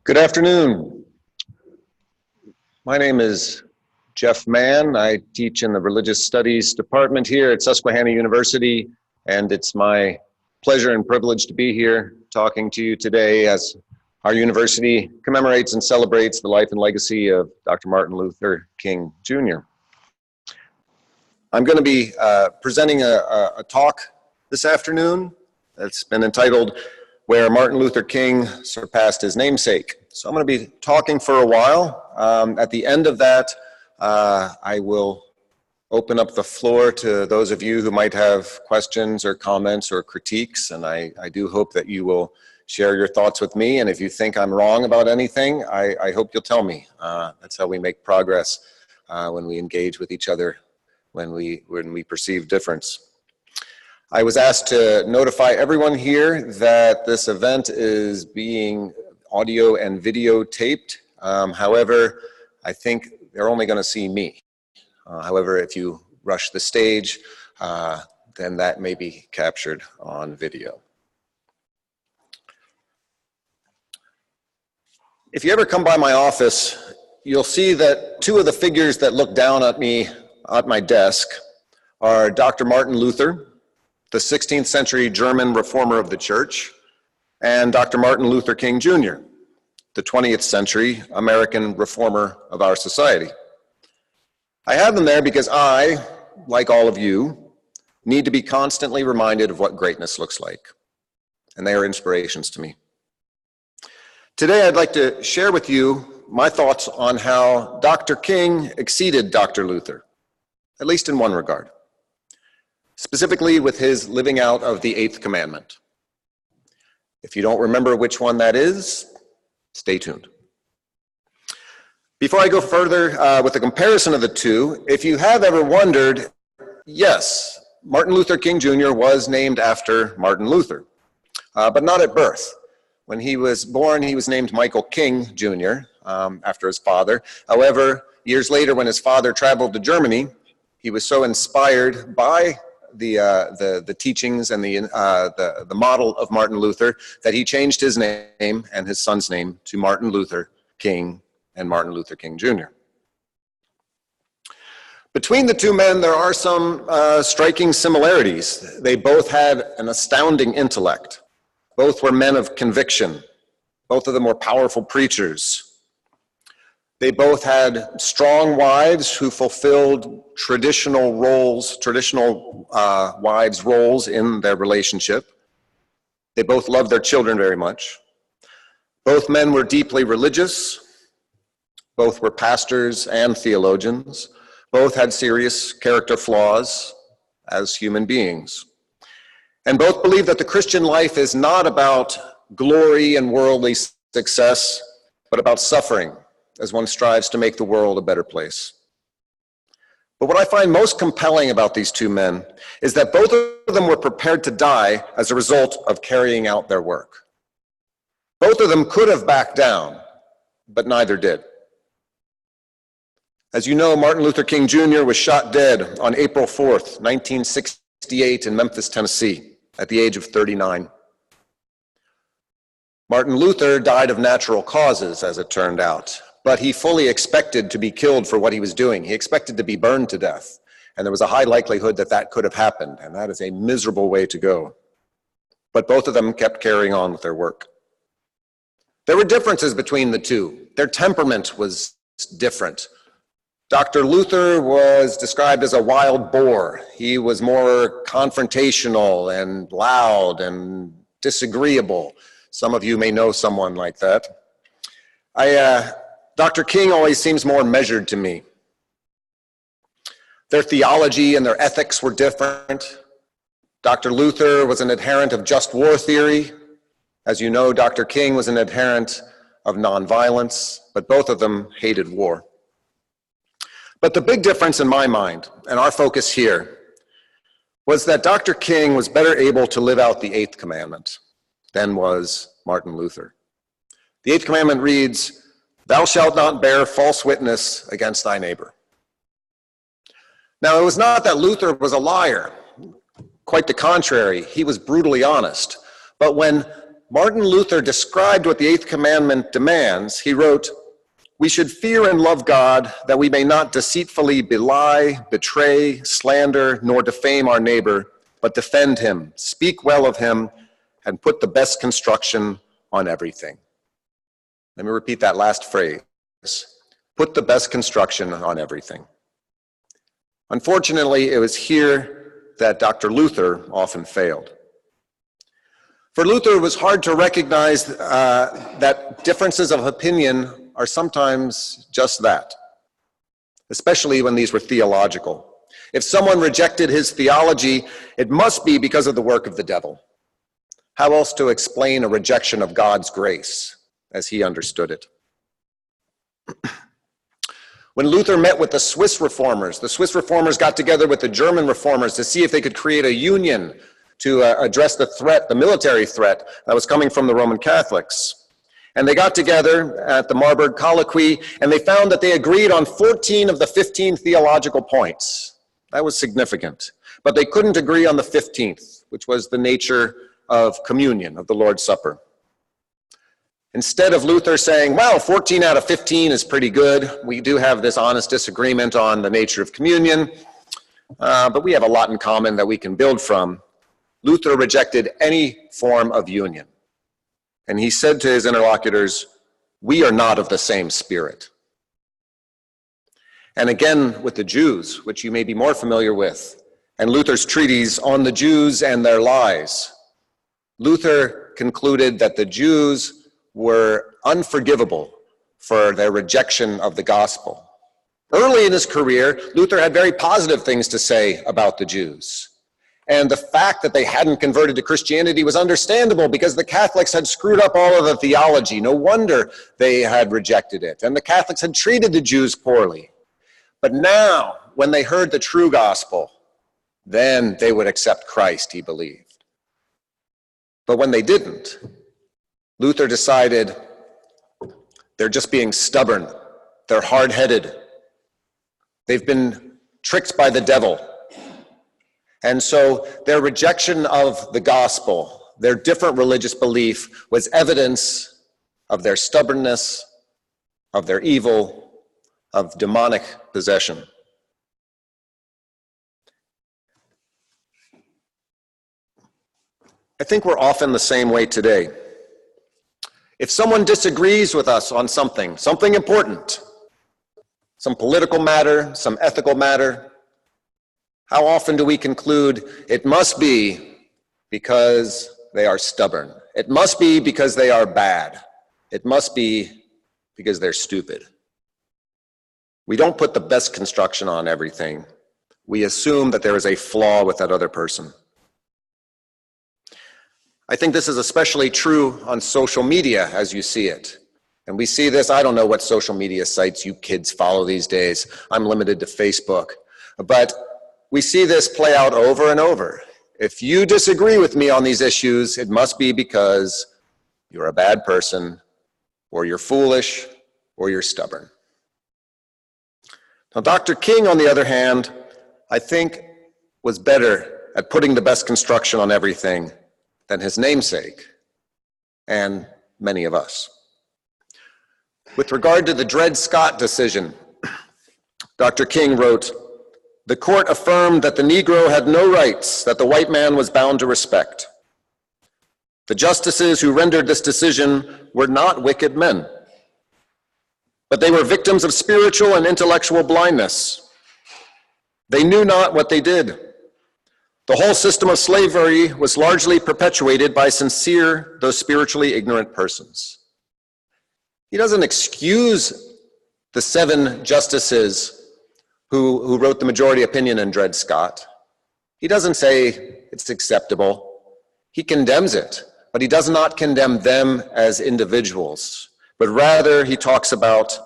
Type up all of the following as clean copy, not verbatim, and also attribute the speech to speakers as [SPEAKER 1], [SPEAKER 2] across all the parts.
[SPEAKER 1] Good afternoon. My name is Jeff Mann. I teach in the Religious Studies department here at Susquehanna University, and it's my pleasure and privilege to be here talking to you today as our university commemorates and celebrates the life and legacy of Dr. Martin Luther King Jr. I'm going to be presenting a talk this afternoon that's been entitled Where Martin Luther King Surpassed His Namesake. So I'm going to be talking for a while. At the end of that, I will open up the floor to those of you who might have questions or comments or critiques, and I do hope that you will share your thoughts with me, and if you think I'm wrong about anything, I hope you'll tell me. That's how we make progress when we engage with each other, when we perceive difference. I was asked to notify everyone here that this event is being audio and video taped. However, I think they're only going to see me. However, if you rush the stage, then that may be captured on video. If you ever come by my office, you'll see that two of the figures that look down at me at my desk are Dr. Martin Luther, the 16th century German reformer of the church, and Dr. Martin Luther King Jr., the 20th century American reformer of our society. I have them there because I, like all of you, need to be constantly reminded of what greatness looks like, and they are inspirations to me. Today, I'd like to share with you my thoughts on how Dr. King exceeded Dr. Luther, at least in one regard. Specifically with his living out of the 8th commandment. If you don't remember which one that is, stay tuned. Before I go further with the comparison of the two, if you have ever wondered, yes, Martin Luther King Jr. was named after Martin Luther, but not at birth. When he was born, he was named Michael King Jr. After his father. However, years later when his father traveled to Germany, he was so inspired by the teachings and the model of Martin Luther that he changed his name and his son's name to Martin Luther King and Martin Luther King Jr. Between the two men, there are some striking similarities. They both had an astounding intellect. Both were men of conviction. Both of them were powerful preachers. They both had strong wives who fulfilled traditional wives' roles in their relationship. They both loved their children very much. Both men were deeply religious. Both were pastors and theologians. Both had serious character flaws as human beings. And both believed that the Christian life is not about glory and worldly success, but about suffering, as one strives to make the world a better place. But what I find most compelling about these two men is that both of them were prepared to die as a result of carrying out their work. Both of them could have backed down, but neither did. As you know, Martin Luther King Jr. was shot dead on April 4th, 1968 in Memphis, Tennessee, at the age of 39. Martin Luther died of natural causes, as it turned out. But he fully expected to be killed for what he was doing. He expected to be burned to death. And there was a high likelihood that that could have happened. And that is a miserable way to go. But both of them kept carrying on with their work. There were differences between the two. Their temperament was different. Dr. Luther was described as a wild boar. He was more confrontational and loud and disagreeable. Some of you may know someone like that. Dr. King always seems more measured to me. Their theology and their ethics were different. Dr. Luther was an adherent of just war theory. As you know, Dr. King was an adherent of nonviolence, but both of them hated war. But the big difference in my mind, and our focus here, was that Dr. King was better able to live out the Eighth Commandment than was Martin Luther. The Eighth Commandment reads, "Thou shalt not bear false witness against thy neighbor." Now, it was not that Luther was a liar. Quite the contrary, he was brutally honest. But when Martin Luther described what the Eighth Commandment demands, he wrote, "We should fear and love God, that we may not deceitfully belie, betray, slander, nor defame our neighbor, but defend him, speak well of him, and put the best construction on everything." Let me repeat that last phrase. Put the best construction on everything. Unfortunately, it was here that Dr. Luther often failed. For Luther, it was hard to recognize that differences of opinion are sometimes just that, especially when these were theological. If someone rejected his theology, it must be because of the work of the devil. How else to explain a rejection of God's grace as he understood it? When Luther met with the Swiss reformers got together with the German reformers to see if they could create a union to address the threat, the military threat that was coming from the Roman Catholics. And they got together at the Marburg Colloquy, and they found that they agreed on 14 of the 15 theological points. That was significant. But they couldn't agree on the 15th, which was the nature of communion, of the Lord's Supper. Instead of Luther saying, well, 14 out of 15 is pretty good, we do have this honest disagreement on the nature of communion, but we have a lot in common that we can build from, Luther rejected any form of union. And he said to his interlocutors, "We are not of the same spirit." And again with the Jews, which you may be more familiar with, and Luther's treatise on the Jews and their lies, Luther concluded that the Jews were unforgivable for their rejection of the gospel. Early in his career, Luther had very positive things to say about the Jews. And the fact that they hadn't converted to Christianity was understandable because the Catholics had screwed up all of the theology. No wonder they had rejected it. And the Catholics had treated the Jews poorly. But now, when they heard the true gospel, then they would accept Christ, he believed. But when they didn't, Luther decided they're just being stubborn, they're hard-headed, they've been tricked by the devil. And so their rejection of the gospel, their different religious belief, was evidence of their stubbornness, of their evil, of demonic possession. I think we're often the same way today. If someone disagrees with us on something important, some political matter, some ethical matter, how often do we conclude it must be because they are stubborn? It must be because they are bad. It must be because they're stupid. We don't put the best construction on everything. We assume that there is a flaw with that other person. I think this is especially true on social media as you see it. And we see this, I don't know what social media sites you kids follow these days. I'm limited to Facebook. But we see this play out over and over. If you disagree with me on these issues, it must be because you're a bad person, or you're foolish, or you're stubborn. Now, Dr. King, on the other hand, I think was better at putting the best construction on everything than his namesake, and many of us. With regard to the Dred Scott decision, Dr. King wrote, "The court affirmed that the Negro had no rights that the white man was bound to respect. The justices who rendered this decision were not wicked men, but they were victims of spiritual and intellectual blindness. They knew not what they did. The whole system of slavery was largely perpetuated by sincere, though spiritually ignorant persons." He doesn't excuse the 7 justices who wrote the majority opinion in Dred Scott, he doesn't say it's acceptable. He condemns it, but he does not condemn them as individuals, but rather he talks about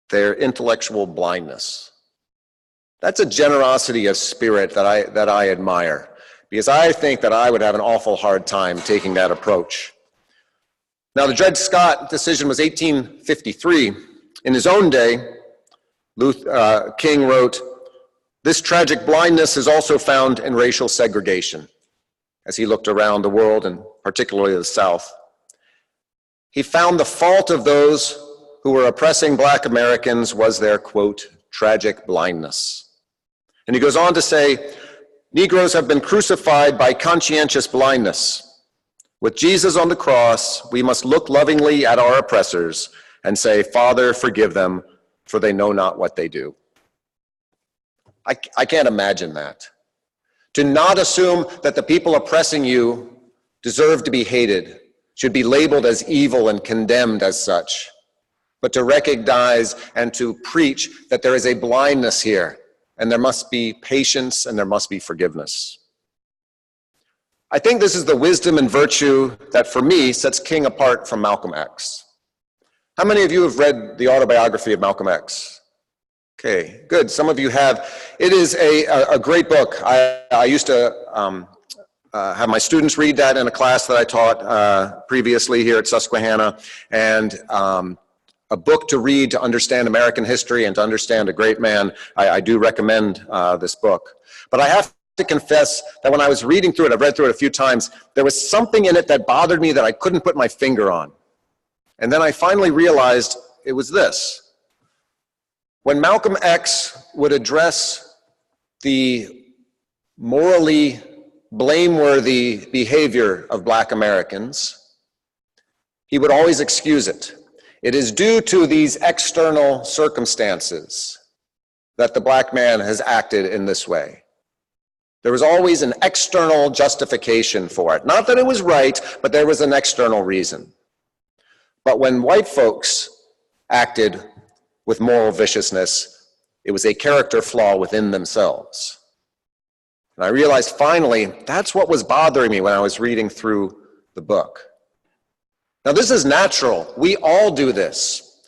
[SPEAKER 1] their intellectual blindness. That's a generosity of spirit that I admire, because I think that I would have an awful hard time taking that approach. Now, the Dred Scott decision was 1853. In his own day, King wrote, "This tragic blindness is also found in racial segregation," as he looked around the world, and particularly the South. He found the fault of those who were oppressing Black Americans was their, quote, tragic blindness. And he goes on to say, "Negroes have been crucified by conscientious blindness. With Jesus on the cross, we must look lovingly at our oppressors and say, 'Father, forgive them, for they know not what they do.'" I can't imagine that. To not assume that the people oppressing you deserve to be hated, should be labeled as evil and condemned as such, but to recognize and to preach that there is a blindness here, and there must be patience and there must be forgiveness. I think this is the wisdom and virtue that, for me, sets King apart from Malcolm X. How many of you have read the autobiography of Malcolm X? Okay, good. Some of you have. It is a great book. I used to have my students read that in a class that I taught previously here at Susquehanna, and a book to read to understand American history and to understand a great man. I do recommend this book. But I have to confess that when I was reading through it, I've read through it a few times, there was something in it that bothered me that I couldn't put my finger on. And then I finally realized it was this. When Malcolm X would address the morally blameworthy behavior of Black Americans, he would always excuse it. It is due to these external circumstances that the Black man has acted in this way. There was always an external justification for it. Not that it was right, but there was an external reason. But when white folks acted with moral viciousness, it was a character flaw within themselves. And I realized finally, that's what was bothering me when I was reading through the book. Now, this is natural. We all do this.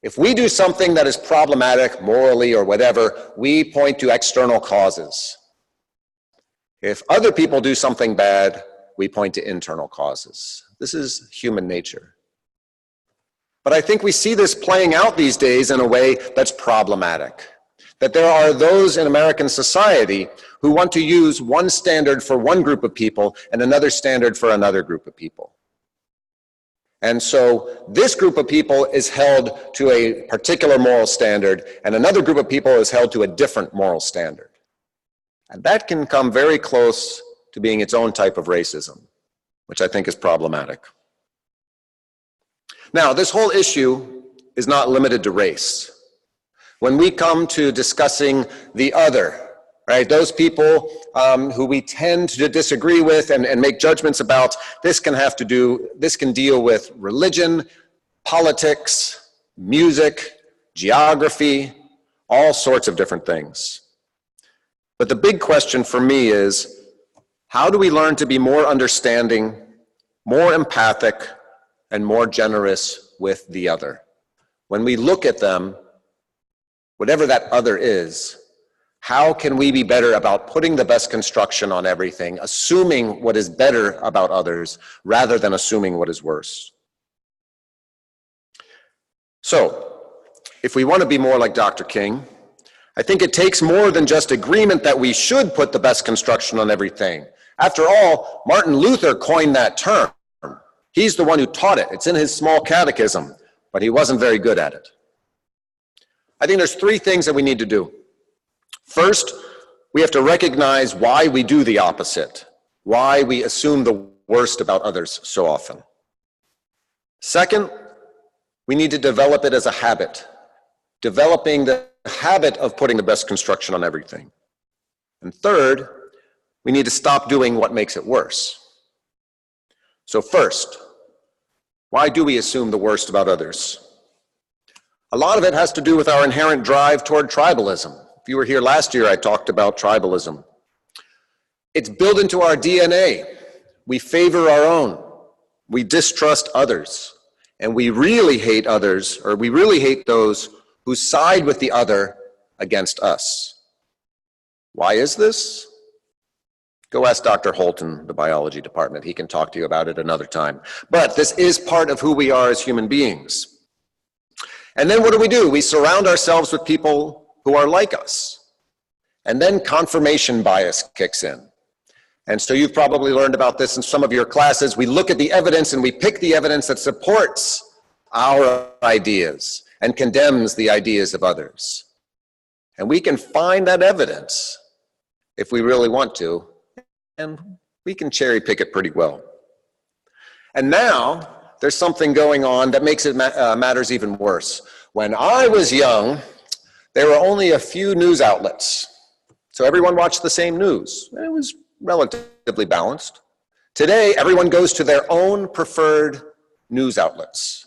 [SPEAKER 1] If we do something that is problematic morally or whatever, we point to external causes. If other people do something bad, we point to internal causes. This is human nature. But I think we see this playing out these days in a way that's problematic. That there are those in American society who want to use one standard for one group of people and another standard for another group of people. And so this group of people is held to a particular moral standard, and another group of people is held to a different moral standard. And that can come very close to being its own type of racism, which I think is problematic. Now, this whole issue is not limited to race. When we come to discussing the other, right, those people who we tend to disagree with and make judgments about, this can deal with religion, politics, music, geography, all sorts of different things. But the big question for me is, how do we learn to be more understanding, more empathic, and more generous with the other? When we look at them, whatever that other is, how can we be better about putting the best construction on everything, assuming what is better about others, rather than assuming what is worse? So, if we want to be more like Dr. King, I think it takes more than just agreement that we should put the best construction on everything. After all, Martin Luther coined that term. He's the one who taught it. It's in his small catechism, but he wasn't very good at it. I think there's three things that we need to do. First, we have to recognize why we do the opposite, why we assume the worst about others so often. Second, we need to develop it as a habit, developing the habit of putting the best construction on everything. And third, we need to stop doing what makes it worse. So first, why do we assume the worst about others? A lot of it has to do with our inherent drive toward tribalism. If you were here last year, I talked about tribalism. It's built into our DNA. We favor our own. We distrust others. And we really hate others, or we really hate those who side with the other against us. Why is this? Go ask Dr. Holt in the biology department. He can talk to you about it another time. But this is part of who we are as human beings. And then what do? We surround ourselves with people who are like us. And then confirmation bias kicks in. And so you've probably learned about this in some of your classes. We look at the evidence and we pick the evidence that supports our ideas and condemns the ideas of others. And we can find that evidence if we really want to, and we can cherry pick it pretty well. And now there's something going on that makes it matters even worse. When I was young, there were only a few news outlets. So everyone watched the same news. It was relatively balanced. Today, everyone goes to their own preferred news outlets.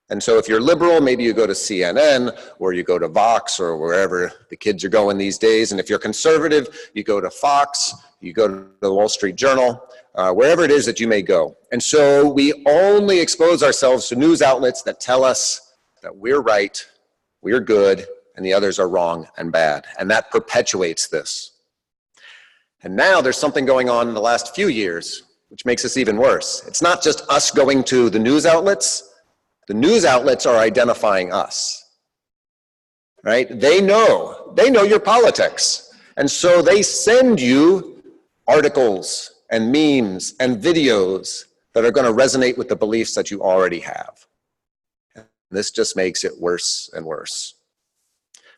[SPEAKER 1] And so if you're liberal, maybe you go to CNN, or you go to Vox, or wherever the kids are going these days. And if you're conservative, you go to Fox, you go to the Wall Street Journal, wherever it is that you may go. And so we only expose ourselves to news outlets that tell us that we're right, we're good, and the others are wrong and bad. And that perpetuates this. And now there's something going on in the last few years, which makes this even worse. It's not just us going to the news outlets. The news outlets are identifying us, right? They know your politics. And so they send you articles and memes and videos that are going to resonate with the beliefs that you already have. And this just makes it worse and worse.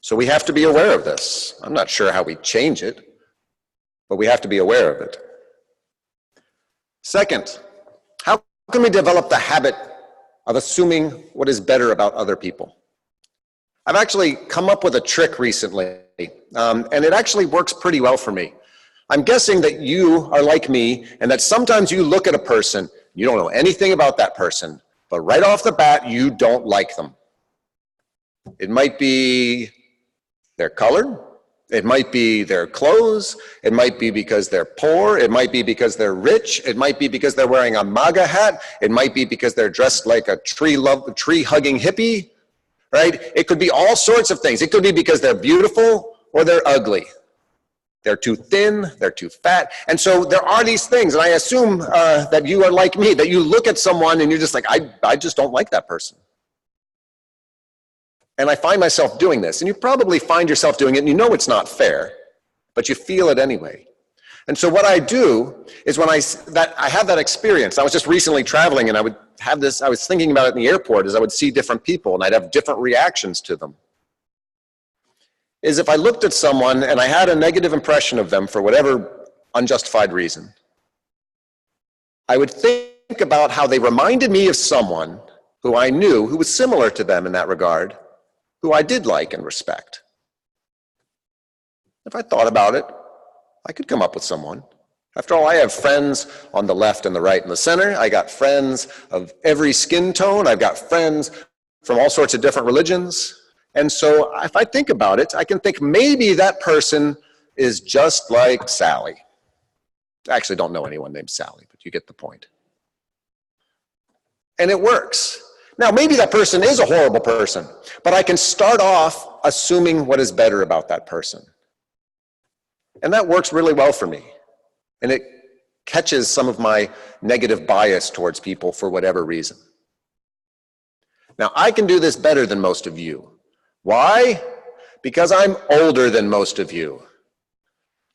[SPEAKER 1] So we have to be aware of this. I'm not sure how we change it, but we have to be aware of it. Second, how can we develop the habit of assuming what is better about other people? I've actually come up with a trick recently, and it actually works pretty well for me. I'm guessing that you are like me, and that sometimes you look at a person, you don't know anything about that person, but right off the bat, you don't like them. It might be their color, it might be their clothes, it might be because they're poor, it might be because they're rich, it might be because they're wearing a MAGA hat, it might be because they're dressed like a tree-hugging hippie, right? It could be all sorts of things. It could be because they're beautiful or they're ugly. They're too thin, they're too fat. And so there are these things, and I assume that you are like me, that you look at someone and you're just like, I just don't like that person. And I find myself doing this, and you probably find yourself doing it, and you know it's not fair, but you feel it anyway. And so what I do is when I have that experience, I was just recently traveling, and I was thinking about it in the airport as I would see different people, and I'd have different reactions to them. Is if I looked at someone and I had a negative impression of them for whatever unjustified reason, I would think about how they reminded me of someone who I knew who was similar to them in that regard, who I did like and respect. If I thought about it, I could come up with someone. After all, I have friends on the left and the right and the center. I got friends of every skin tone. I've got friends from all sorts of different religions. And so if I think about it, I can think maybe that person is just like Sally. I actually don't know anyone named Sally, but you get the point. And it works. Now, maybe that person is a horrible person, but I can start off assuming what is better about that person. And that works really well for me. And it catches some of my negative bias towards people for whatever reason. Now, I can do this better than most of you. Why? Because I'm older than most of you.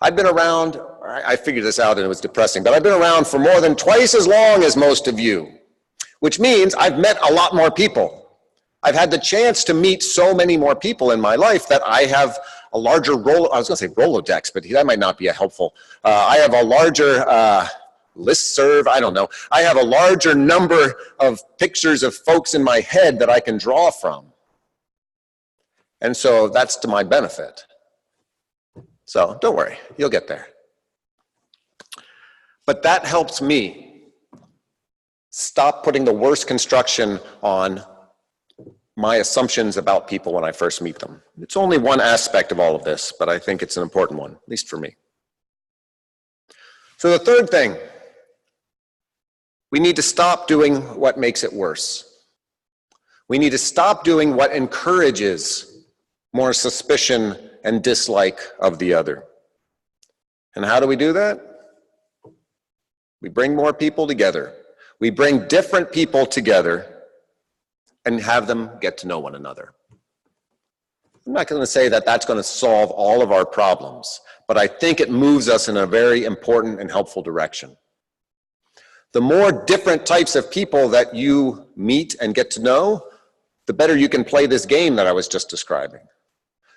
[SPEAKER 1] I've been around, I figured this out and it was depressing, but I've been around for more than twice as long as most of you. Which means I've met a lot more people. I've had the chance to meet so many more people in my life that I have a larger I was going to say Rolodex, but that might not be helpful. I have a larger listserv, I don't know. I have a larger number of pictures of folks in my head that I can draw from. And so that's to my benefit. So don't worry, you'll get there. But that helps me stop putting the worst construction on my assumptions about people when I first meet them. It's only one aspect of all of this, but I think it's an important one, at least for me. So the third thing, we need to stop doing what makes it worse. We need to stop doing what encourages more suspicion and dislike of the other. And how do we do that? We bring more people together. We bring different people together and have them get to know one another. I'm not going to say that that's going to solve all of our problems, but I think it moves us in a very important and helpful direction. The more different types of people that you meet and get to know, the better you can play this game that I was just describing.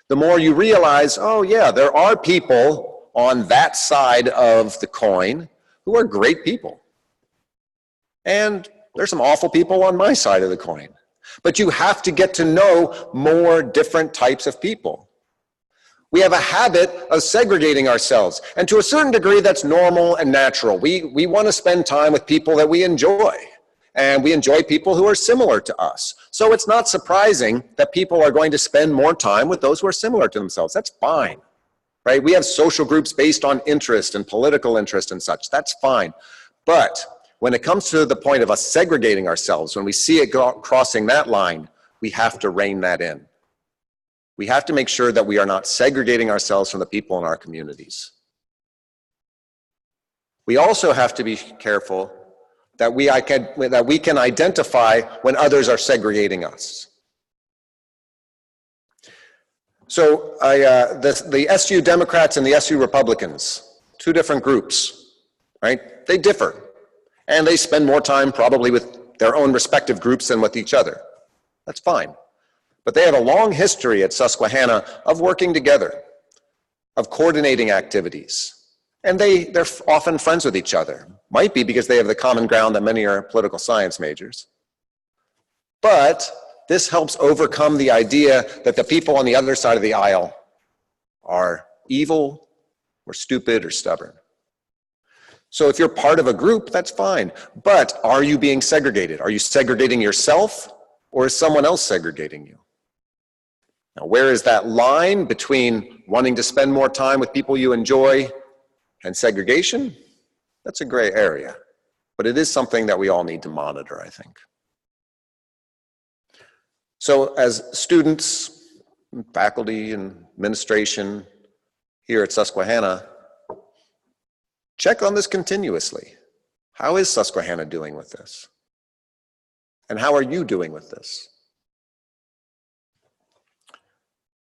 [SPEAKER 1] The more you realize, oh yeah, there are people on that side of the coin who are great people. And there's some awful people on my side of the coin. But you have to get to know more different types of people. We have a habit of segregating ourselves, and to a certain degree that's normal and natural. We want to spend time with people that we enjoy, and we enjoy people who are similar to us. So it's not surprising that people are going to spend more time with those who are similar to themselves. That's fine, right? We have social groups based on interest and political interest and such. That's fine. But when it comes to the point of us segregating ourselves, when we see it crossing that line, we have to rein that in. We have to make sure that we are not segregating ourselves from the people in our communities. We also have to be careful that we can identify when others are segregating us. So the SU Democrats and the SU Republicans, two different groups, right? They differ. And they spend more time probably with their own respective groups than with each other. That's fine. But they have a long history at Susquehanna of working together, of coordinating activities. And they're often friends with each other. Might be because they have the common ground that many are political science majors. But this helps overcome the idea that the people on the other side of the aisle are evil or stupid or stubborn. So if you're part of a group, that's fine. But are you being segregated? Are you segregating yourself, or is someone else segregating you? Now, where is that line between wanting to spend more time with people you enjoy and segregation? That's a gray area. But it is something that we all need to monitor, I think. So as students, faculty, and administration here at Susquehanna, check on this continuously. How is Susquehanna doing with this? And how are you doing with this?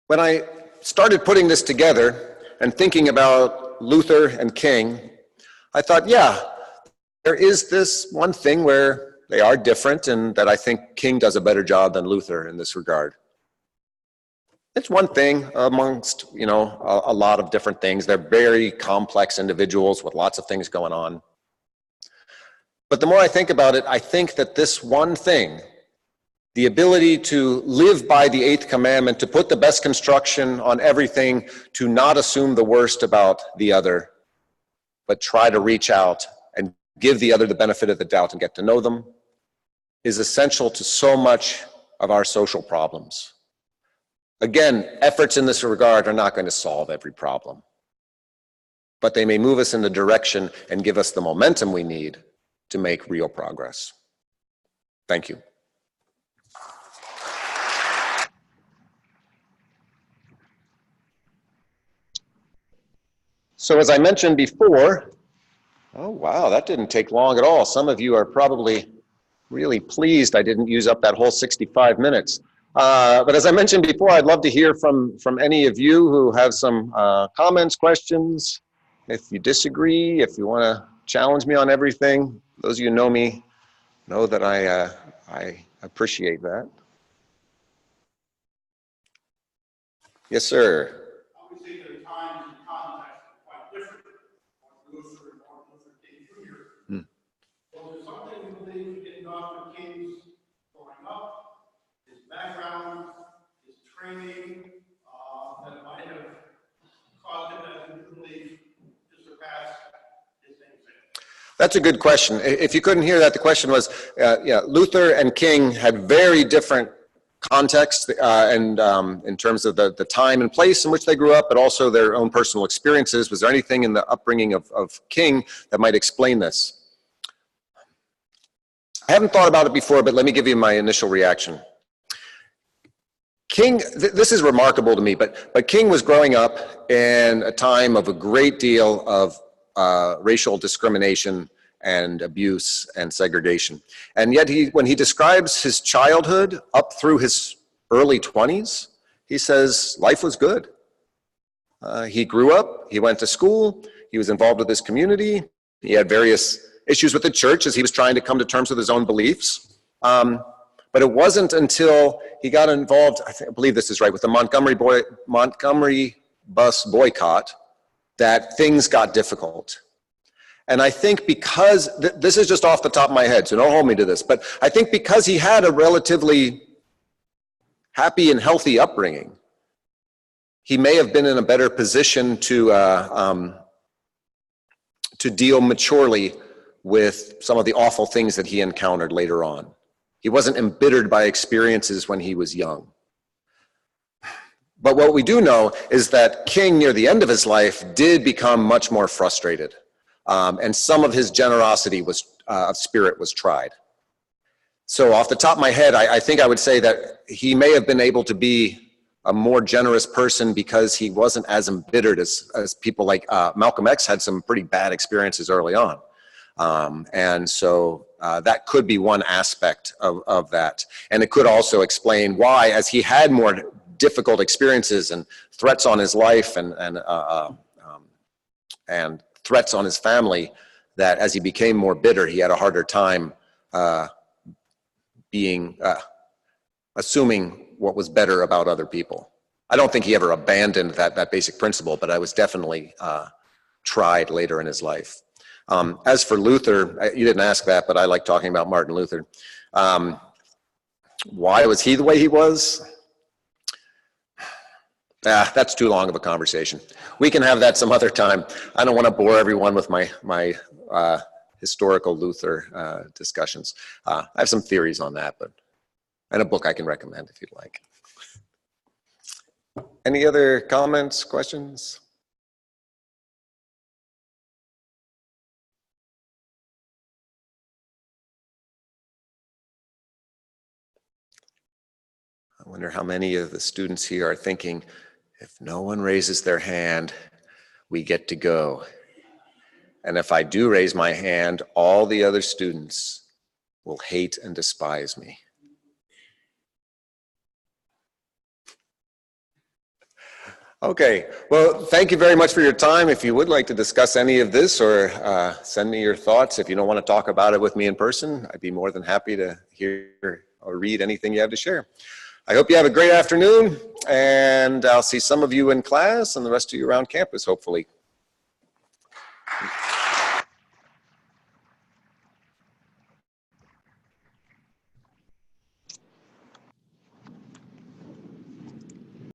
[SPEAKER 1] When I started putting this together and thinking about Luther and King, I thought, yeah, there is this one thing where they are different and that I think King does a better job than Luther in this regard. It's one thing amongst, a lot of different things. They're very complex individuals with lots of things going on. But the more I think about it, I think that this one thing, the ability to live by the eighth commandment, to put the best construction on everything, to not assume the worst about the other, but try to reach out and give the other the benefit of the doubt and get to know them, is essential to so much of our social problems. Again, efforts in this regard are not going to solve every problem, but they may move us in the direction and give us the momentum we need to make real progress. Thank you. So as I mentioned before, oh wow, that didn't take long at all. Some of you are probably really pleased I didn't use up that whole 65 minutes. But as I mentioned before, I'd love to hear from any of you who have some comments, questions. If you disagree, if you want to challenge me on everything, those of you who know me know that I appreciate that. Yes, sir.
[SPEAKER 2] Obviously, there are times and contexts that are quite different. Luther and Martin Luther King Jr. Was there something you believe in Dr. King's growing up, his background, his training, that might have caused him, as you believe, to surpass his namesake?
[SPEAKER 1] That's a good question. If you couldn't hear that, the question was, Luther and King had very different context and in terms of the time and place in which they grew up, but also their own personal experiences. Was there anything in the upbringing of King that might explain this? I haven't thought about it before, but let me give you my initial reaction. King, this is remarkable to me, but King was growing up in a time of a great deal of racial discrimination and abuse and segregation. And yet when he describes his childhood up through his early 20s, he says life was good. He grew up, he went to school, he was involved with his community, he had various issues with the church as he was trying to come to terms with his own beliefs. But it wasn't until he got involved, I believe this is right, with the Montgomery bus boycott that things got difficult. And I think because, this is just off the top of my head, so don't hold me to this, but I think because he had a relatively happy and healthy upbringing, he may have been in a better position to deal maturely with some of the awful things that he encountered later on. He wasn't embittered by experiences when he was young. But what we do know is that King, near the end of his life, did become much more frustrated. And some of his generosity of spirit was tried. So off the top of my head, I think I would say that he may have been able to be a more generous person because he wasn't as embittered as people like Malcolm X had some pretty bad experiences early on. And so that could be one aspect of that. And it could also explain why, as he had more difficult experiences and threats on his life and threats on his family, that as he became more bitter, he had a harder time assuming what was better about other people. I don't think he ever abandoned that basic principle, but I was definitely tried later in his life. As for Luther, you didn't ask that, but I like talking about Martin Luther. Why was he the way he was? That's too long of a conversation. We can have that some other time. I don't want to bore everyone with my historical Luther discussions. I have some theories on that, and a book I can recommend if you'd like. Any other comments, questions? I wonder how many of the students here are thinking, if no one raises their hand, we get to go. And if I do raise my hand, all the other students will hate and despise me. Okay, well, thank you very much for your time. If you would like to discuss any of this or send me your thoughts, if you don't want to talk about it with me in person, I'd be more than happy to hear or read anything you have to share. I hope you have a great afternoon, and I'll see some of you in class and the rest of you around campus, hopefully.